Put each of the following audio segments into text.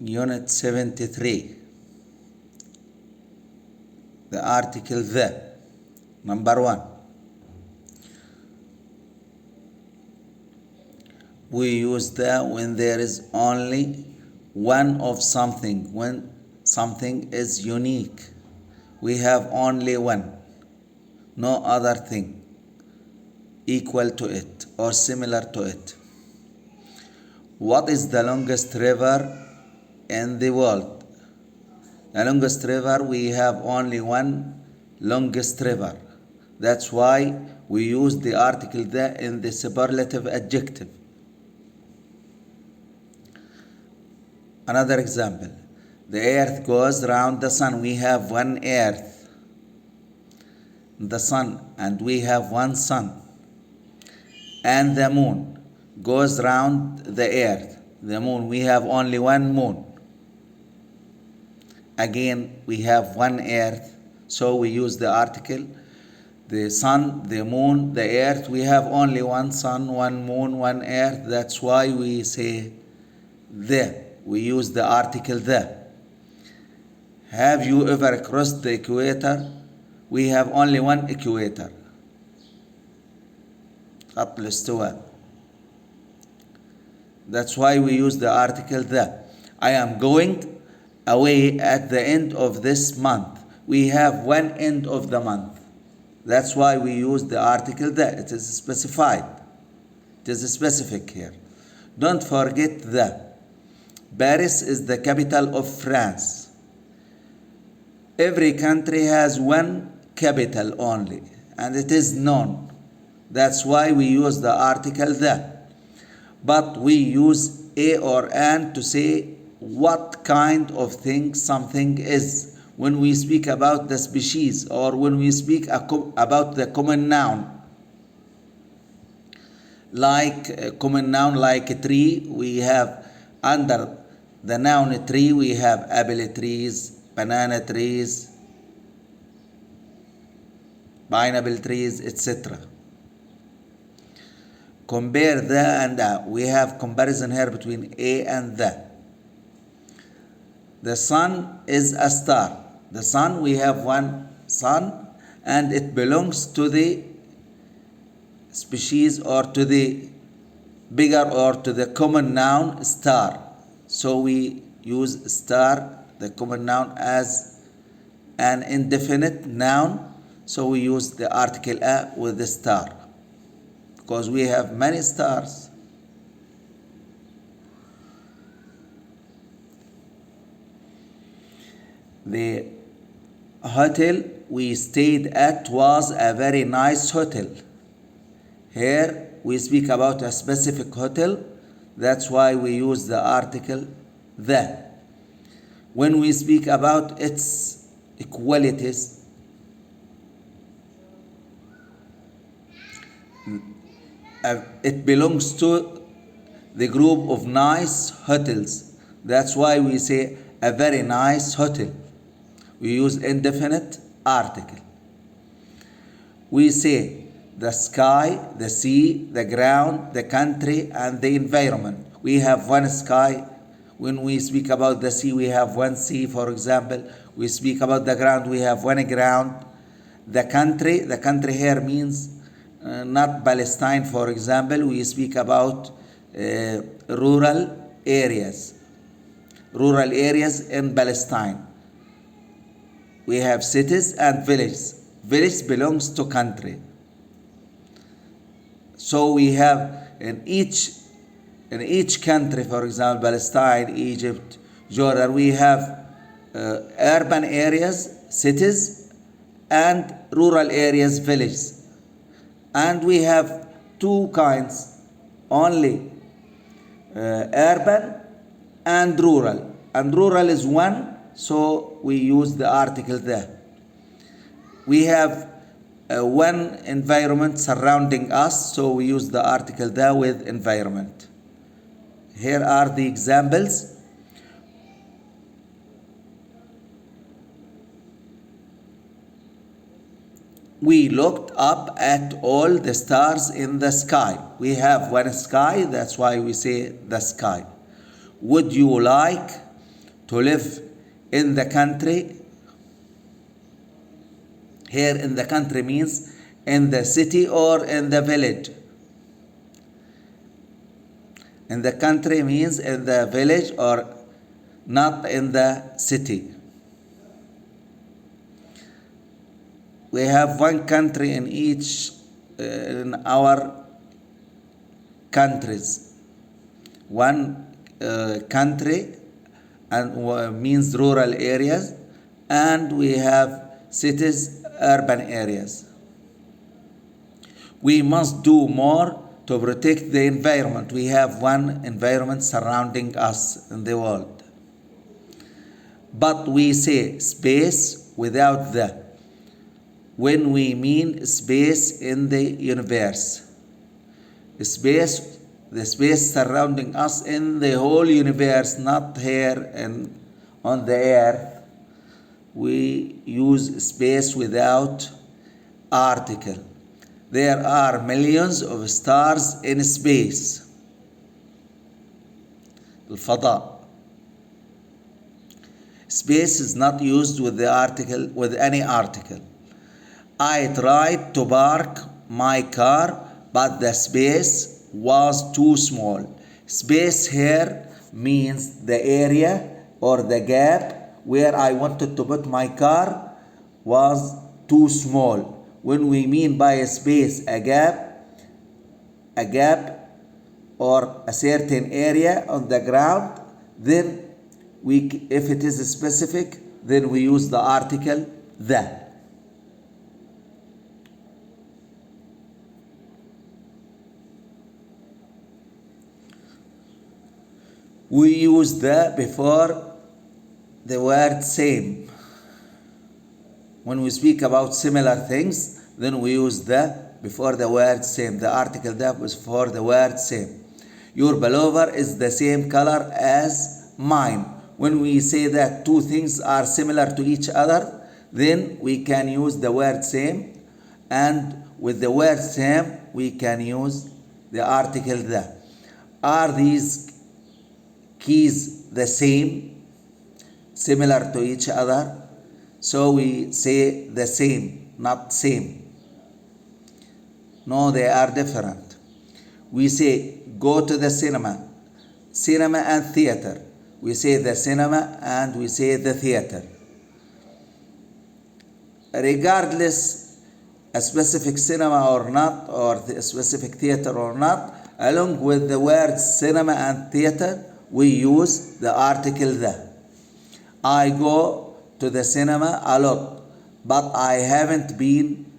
Unit 73. The article the. Number 1. We use the when there is only one of something, when something is unique. We have only one, no other thing equal to it or similar to it. What is the longest river in the world? The longest river, we have only one longest river. That's why we use the article the in the superlative adjective. Another example. The earth goes round the sun. We have one earth, the sun, and we have one sun. And the moon goes round the earth, the moon. We have only one moon. Again, we have one earth, so we use the article. The sun, the moon, the earth, we have only one sun, one moon, one earth. That's why we say the. We use the article the. Have you ever crossed the equator? We have only one equator. خط الاستواء. That's why we use the article the. I am going away at the end of this month. We have one end of the month. That's why we use the article the. It is specified. It is specific here. Don't forget the. Paris is the capital of France. Every country has one capital only, and it is known. That's why we use the article the. But we use a or an to say what kind of thing something is. When we speak about the species or when we speak about the common noun. Like a common noun like a tree, we have under the noun tree, we have apple trees, banana trees, pineapple trees, etc. Compare the and the. We have comparison here between a and the. The sun is a star. The sun, we have one sun, and it belongs to the species or to the bigger or to the common noun star. So we use star, the common noun, as an indefinite noun. So we use the article a with the star because we have many stars. The hotel we stayed at was a very nice hotel. Here we speak about a specific hotel. That's why we use the article the. When we speak about its qualities, it belongs to the group of nice hotels. That's why we say a very nice hotel. We use indefinite article. We say the sky, the sea, the ground, the country, and the environment. We have one sky. When we speak about the sea, we have one sea, for example. We speak about the ground, we have one ground. The country here means not Palestine, for example. We speak about rural areas in Palestine. We have cities and villages. Village belongs to country. So we have in each country, for example, Palestine, Egypt, Jordan, we have urban areas, cities, and rural areas, villages. And we have two kinds, only urban and rural. And rural is one, so we use the article the. We have one environment surrounding us, so we use the article the with environment. Here are the examples. We looked up at all the stars in the sky. We have one sky, that's why we say the sky. Would you like to live in the country. Here in the country means in the city or in the village. In the country means in the village or not in the city. We have one country in each in our countries. One country and means rural areas, and we have cities, urban areas. We must do more to protect the environment. We have one environment surrounding us in the world. But we say space without the, when we mean space in the universe. Space, the space surrounding us in the whole universe, not here and on the earth. We use space without article. There are millions of stars in space. الفضاء. Space is not used with the article, with any article. I tried to park my car, but the space was too small. Space here means the area or the gap where I wanted to put my car was too small. When we mean by a space a gap or a certain area on the ground, then if it is specific, then we use the article the. We use the before the word same. When we speak about similar things, then we use the before the word same. The article that was for the word same. Your pullover is the same color as mine. When we say that two things are similar to each other, then we can use the word same, and with the word same we can use the article the. Are these keys the same, similar to each other? So we say the same, not same. No, they are different. We say go to the cinema. Cinema and theater. We say the cinema and we say the theater. Regardless a specific cinema or not, or a specific theater or not, along with the words cinema and theater, we use the article the. I go to the cinema a lot, but I haven't been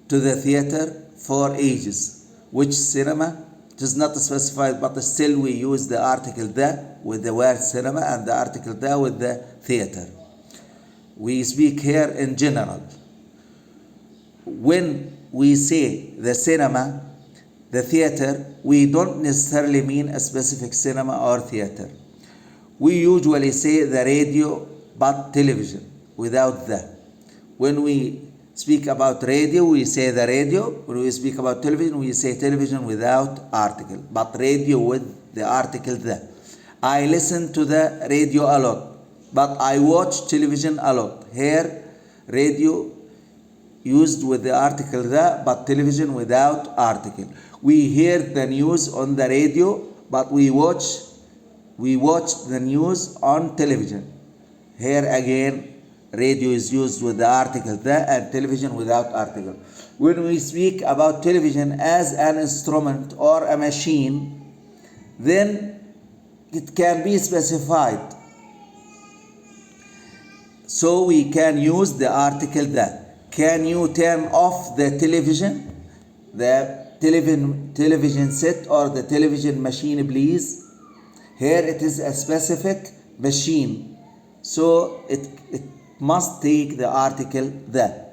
to the theater for ages. Which cinema? It is not specified, but still we use the article the with the word cinema and the article the with the theater. We speak here in general. When we say the cinema, the theater, we don't necessarily mean a specific cinema or theater. We usually say the radio but television without the. When we speak about radio, we say the radio. When we speak about television, we say television without article, but radio with the article the. I listen to the radio a lot, but I watch television a lot. Here, radio used with the article the, but television without article. We hear the news on the radio, but we watch the news on television. Here again, radio is used with the article the and television without article. When we speak about television as an instrument or a machine, then it can be specified. So we can use the article the. Can you turn off the television? The television set or the television machine, please? Here it is a specific machine, so it must take the article the.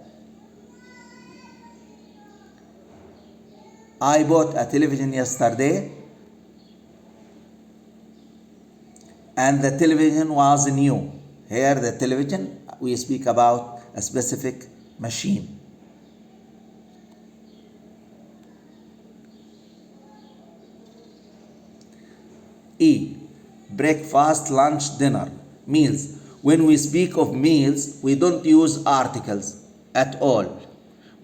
I bought a television yesterday, and the television was new. Here the television, we speak about a specific machine. E. Breakfast, lunch, dinner. Meals. When we speak of meals, we don't use articles at all.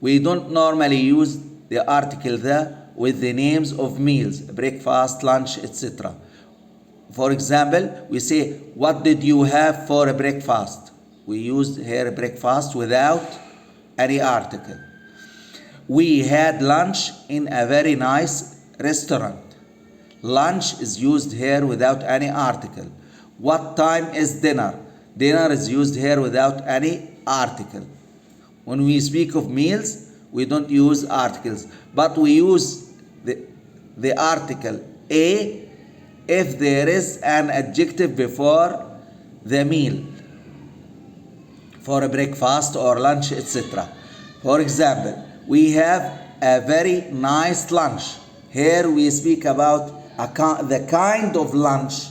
We don't normally use the article the with the names of meals, breakfast, lunch, etc. For example, we say, what did you have for a breakfast? We use here breakfast without any article. We had lunch in a very nice restaurant. Lunch is used here without any article. What time is dinner? Dinner is used here without any article. When we speak of meals, we don't use articles, but we use the article a if there is an adjective before the meal, for a breakfast or lunch, etc. For example, we have a very nice lunch. Here we speak about the kind of lunch,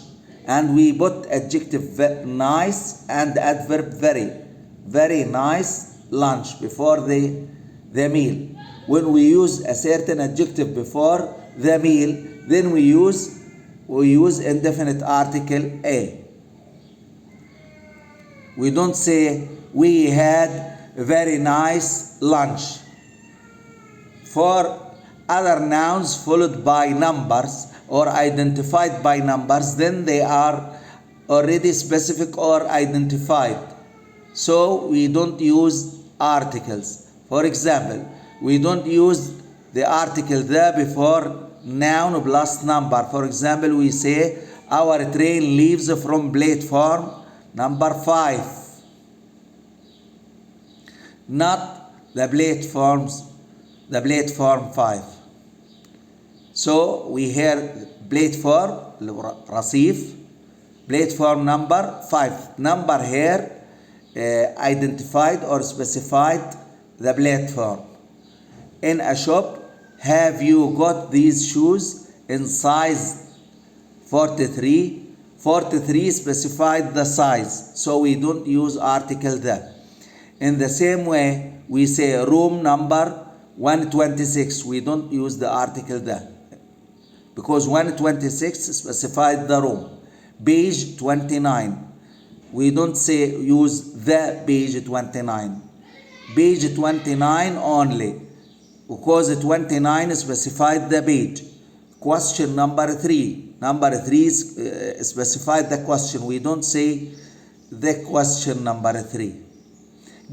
and we put adjective nice and adverb very nice lunch before the meal. When we use a certain adjective before the meal, then we use indefinite article a. We don't say we had a very nice lunch. For other nouns followed by numbers or identified by numbers, then they are already specific or identified. So we don't use articles. For example, we don't use the article the before noun plus number. For example, we say our train leaves from platform number 5, not the platform 5. So we hear platform رصيف, platform number 5. Number here identified or specified the platform. In a shop, have you got these shoes in size 43? 43 specified the size, so we don't use article the. In the same way, we say room number 126. We don't use the article the, because 126 specified the room. Page 29. We don't say use the page 29. Page 29 only, because 29 specified the page. Question number 3. Number 3 specified the question. We don't say the question number 3.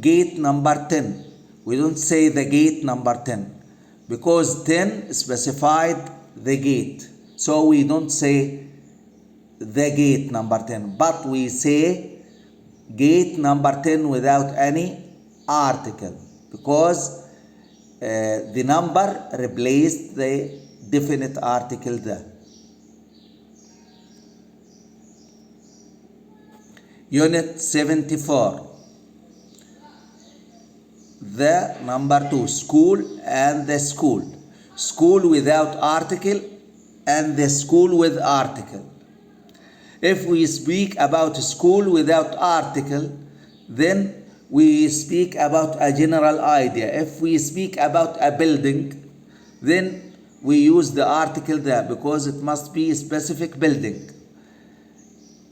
Gate number 10. We don't say the gate number 10, because 10 specified the gate. So we don't say the gate number 10, but we say gate number 10 without any article, because the number replaced the definite article the. Unit 74. The number 2, school and the school. School without article and the school with article. If we speak about school without article, then we speak about a general idea. If we speak about a building, then we use the article there, because it must be a specific building.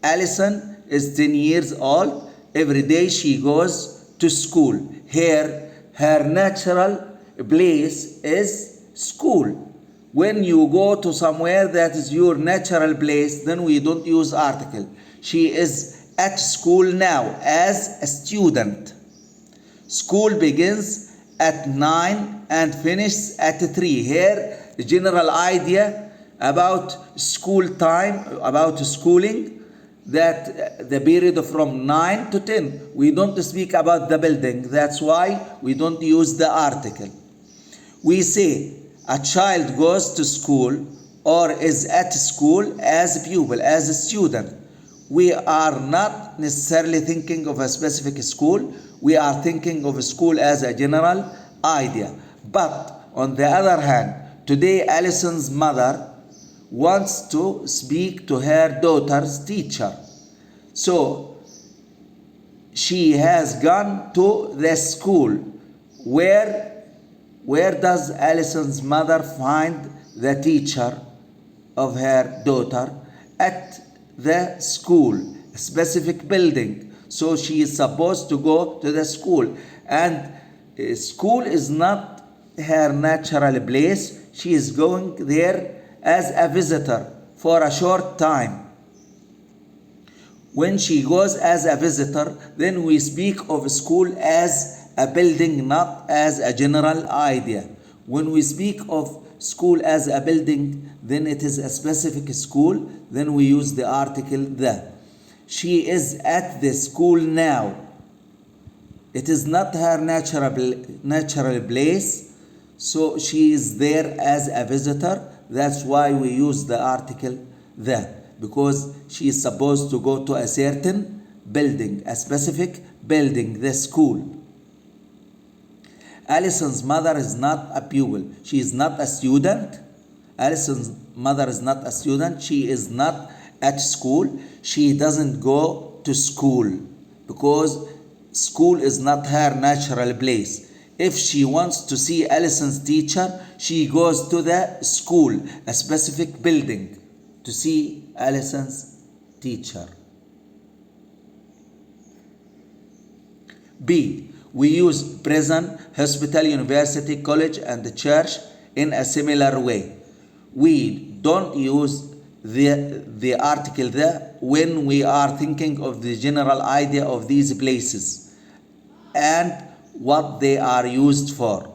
Alison is 10 years old. Every day she goes to school. Here, her natural place is school. When you go to somewhere that is your natural place, then we don't use article. She is at school now as a student. School begins at 9 and finishes at 3. Here, the general idea about school time, about schooling, that the period from 9 to 10. We don't speak about the building. That's why we don't use the article. We say a child goes to school or is at school as a pupil, as a student. We are not necessarily thinking of a specific school. We are thinking of a school as a general idea. But on the other hand, today Alison's mother wants to speak to her daughter's teacher. So she has gone to the school. Where does Alison's mother find the teacher of her daughter? At the school, a specific building. So she is supposed to go to the school. And school is not her natural place. She is going there as a visitor for a short time. When she goes as a visitor, then we speak of school as a building, not as a general idea. When we speak of school as a building, then it is a specific school, then we use the article the. She is at the school now. It is not her natural place, so she is there as a visitor. That's why we use the article the, because she is supposed to go to a certain building, a specific building, the school. Allison's mother is not a pupil. She is not a student. Allison's mother is not a student. She is not at school. She doesn't go to school because school is not her natural place. If she wants to see Allison's teacher, she goes to the school, a specific building, to see Allison's teacher. B. We use prison, hospital, university, college, and church in a similar way. We don't use the article the when we are thinking of the general idea of these places and what they are used for.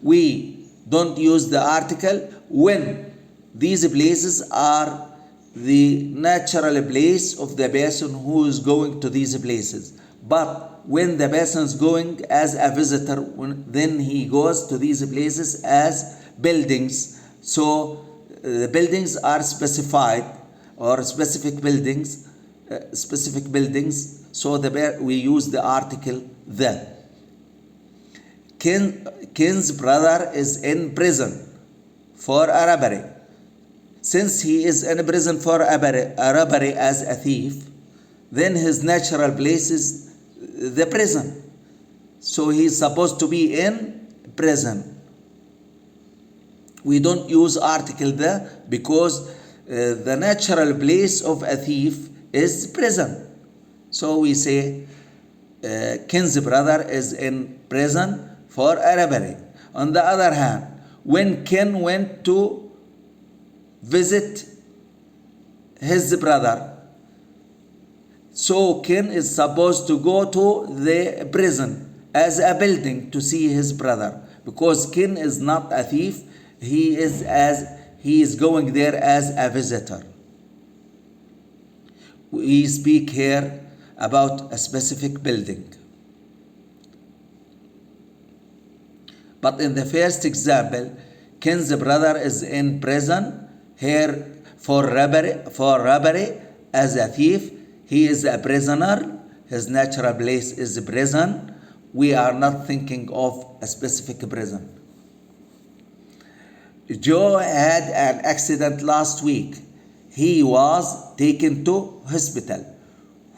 We don't use the article when these places are the natural place of the person who is going to these places. But when the person is going as a visitor, then he goes to these places as buildings. So the buildings are specified, or specific buildings. So we use the article the. Ken's brother is in prison for a robbery. Since he is in prison for a robbery as a thief, then his natural place is the prison. So he is supposed to be in prison. We don't use article the because the natural place of a thief is prison. So we say Ken's brother is in prison for a robbery. On the other hand, when Ken went to visit his brother, so Ken is supposed to go to the prison as a building to see his brother, because Ken is not a thief. He is going there as a visitor. We speak here about a specific building. But in the first example, Ken's brother is in prison here for robbery as a thief. He is a prisoner. His natural place is prison. We are not thinking of a specific prison. Joe had an accident last week. He was taken to hospital.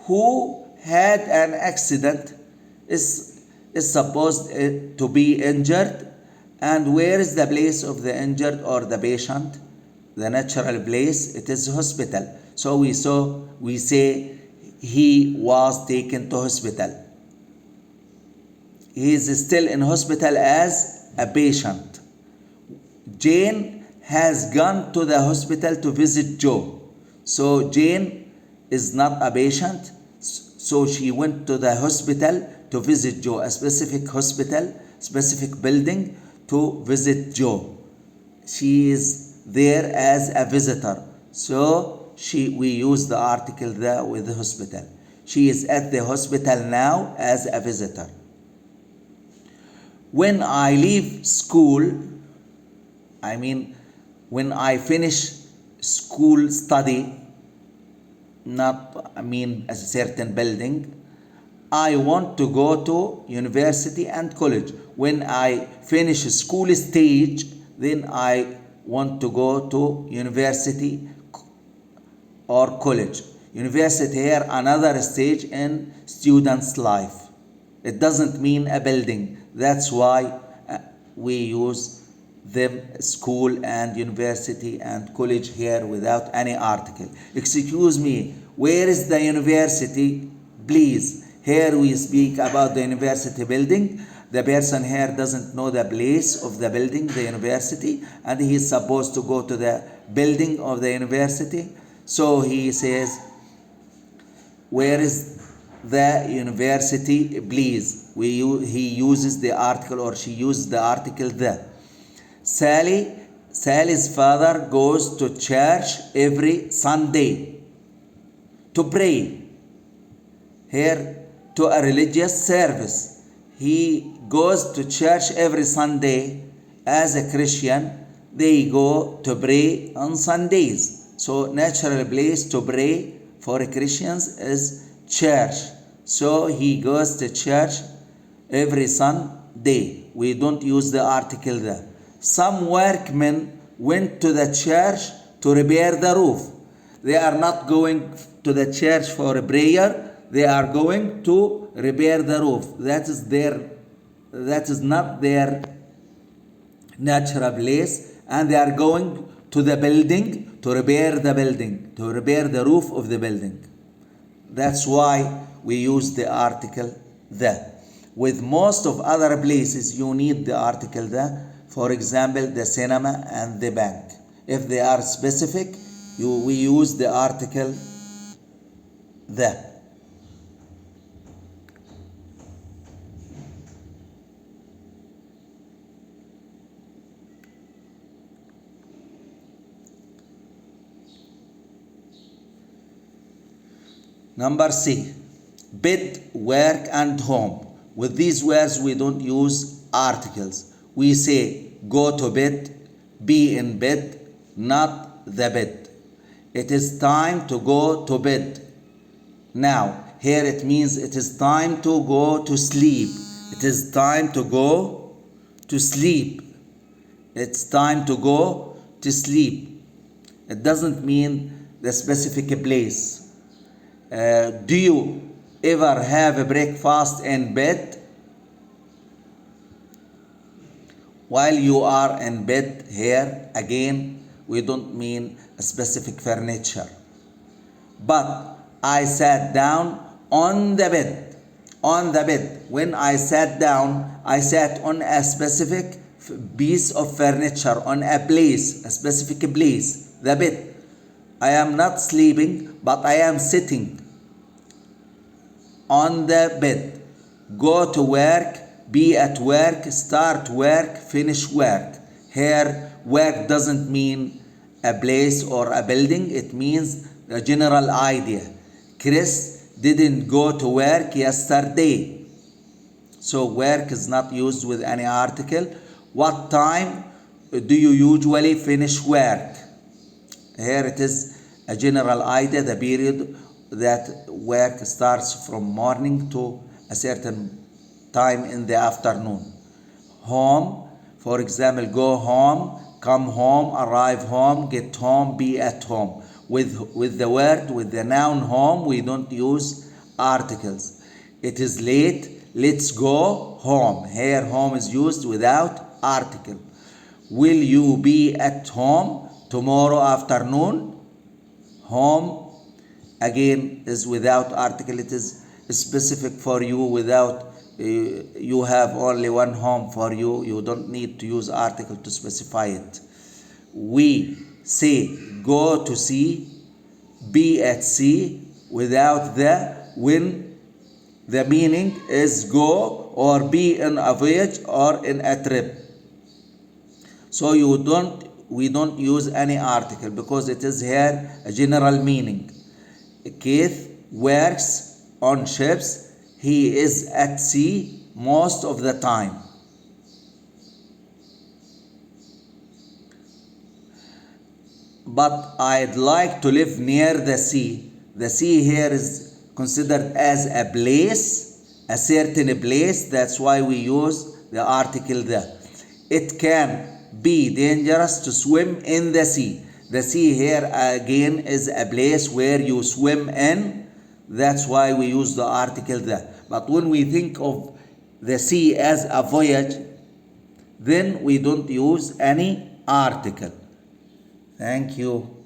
Who had an accident is supposed to be injured. And where is the place of the injured or the patient? The natural place, it is hospital. So we say he was taken to hospital. He is still in hospital as a patient. Jane has gone to the hospital to visit Joe. So Jane is not a patient. So she went to the hospital to visit Joe, a specific hospital, specific building to visit Joe. She is there as a visitor. So we use the article the with the hospital. She is at the hospital now as a visitor. When I leave school, when I finish school study, a certain building, I want to go to university and college. When I finish school stage, then I want to go to university or college. University here, another stage in student's life. It doesn't mean a building. That's why we use them school and university and college here without any article. Excuse me, where is the university Please, here we speak about the university building. The person here doesn't know the place of the building, the university, and he is supposed to go to the building of the university. So he says, where is the university, please? He uses the article, or she uses the article the. Sally's father goes to church every Sunday to pray. Here, to a religious service. He goes to church every Sunday. As a Christian, they go to pray on Sundays. So natural place to pray for Christians is church. So he goes to church every Sunday. We don't use the article there. Some workmen went to the church to repair the roof. They are not going to the church for a prayer. They are going to repair the roof. That is not their natural place, and they are going to the building to repair the building, to repair the roof of the building. That's why we use the article the. With most of other places, you need the article the. For example, the cinema and the bank. If they are specific, we use the article the. Number C, bed, work, and home. With these words, we don't use articles. We say go to bed, be in bed, not the bed. It is time to go to bed. Now, here it means it is time to go to sleep. It is time to go to sleep. It's time to go to sleep. It doesn't mean the specific place. Do you ever have a breakfast in bed? While you are in bed, here again we don't mean a specific furniture. But I sat down on the bed. On the bed. When I sat down, I sat on a specific piece of furniture, on a place, a specific place, the bed. I am not sleeping, but I am sitting on the bed. Go to work, be at work, start work, finish work. Here, work doesn't mean a place or a building. It means a general idea. Chris didn't go to work yesterday. So work is not used with any article. What time do you usually finish work? Here it is a general idea, the period that work starts from morning to a certain time in the afternoon. Home, for example, go home, come home, arrive home, get home, be at home. With the word, with the noun home, we don't use articles. It is late, let's go home. Here home is used without article. Will you be at home tomorrow afternoon? Home again is without article. It is specific for you. Without you have only one home for you. You don't need to use article to specify it. We say go to sea, be at sea without the when the meaning is go or be in a voyage or in a trip. So we don't use any article because it is here a general meaning. Keith works on ships. He is at sea most of the time. But I'd like to live near the sea. The sea here is considered as a place, a certain place. That's why we use the article the. It can be dangerous to swim in the sea. The sea here again is a place where you swim in. That's why we use the article the. But when we think of the sea as a voyage, then we don't use any article. Thank you.